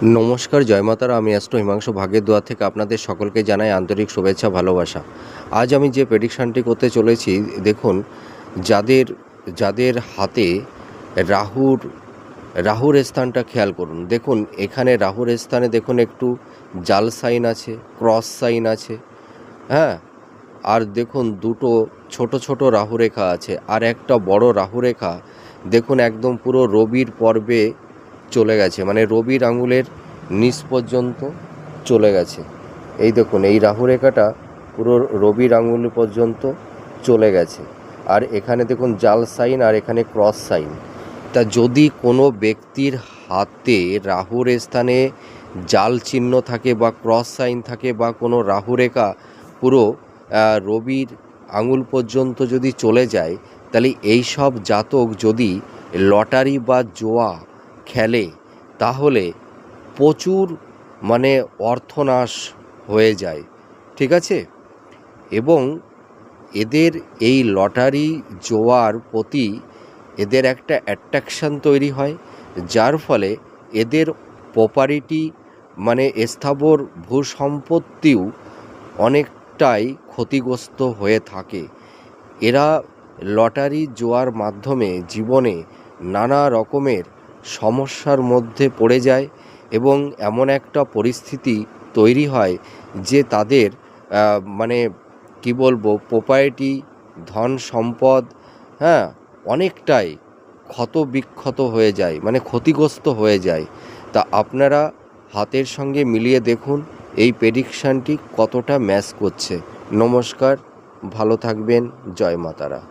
নমস্কার, জয় মাতারা। আমি অ্যাস্ট্রো হিমাংশু ভাগ্যের দোয়া থেকে আপনাদের সকলকে জানাই আন্তরিক শুভেচ্ছা, ভালোবাসা। আজ আমি যে প্রেডিকশানটি করতে চলেছি, দেখুন, যাদের যাদের হাতে রাহুর স্থানটা খেয়াল করুন। দেখুন, এখানে রাহুর স্থানে দেখুন একটু জাল সাইন আছে, ক্রস সাইন আছে, হ্যাঁ। আর দেখুন দুটো ছোট ছোট রাহুরেখা আছে, আর একটা বড় রাহুরেখা দেখুন একদম পুরো রবির পর্বে চলে গেছে, মানে রবির আঙুলের নিচ পর্যন্ত চলে গেছে। এই দেখুন, এই রাহুরেখাটা পুরো রবির আঙুল পর্যন্ত চলে গেছে। আর এখানে দেখুন জাল সাইন, আর এখানে ক্রস সাইন। তা যদি কোনো ব্যক্তির হাতে রাহুর স্থানে জাল চিহ্ন থাকে বা ক্রস সাইন থাকে বা কোনো রাহুরেখা পুরো রবির আঙুল পর্যন্ত যদি চলে যায়, তাহলে এই সব জাতক যদি লটারি বা জুয়া খেলে তাহলে প্রচুর মানে অর্থনাশ হয়ে যায়, ঠিক আছে। এবং এদের এই লটারি জোয়ার প্রতি এদের একটা অ্যাট্রাকশান তৈরি হয়, যার ফলে এদের প্রপার্টি মানে স্থাবর ভূসম্পত্তিও অনেকটাই ক্ষতিগ্রস্ত হয়ে থাকে। এরা লটারি জোয়ার মাধ্যমে জীবনে নানা রকমের সমস্যার মধ্যে পড়ে যায় এবং এমন একটা পরিস্থিতি তৈরি হয় যে তাদের মানে কি বলবো, প্রপার্টি, ধন সম্পদ, হ্যাঁ, অনেকটাই ক্ষত বিক্ষত হয়ে যায়, মানে ক্ষতিগ্রস্ত হয়ে যায়। তা আপনারা হাতের সঙ্গে মিলিয়ে দেখুন এই প্রেডিকশানটি কতটা ম্যাচ করছে। নমস্কার, ভালো থাকবেন, জয় মাতারা।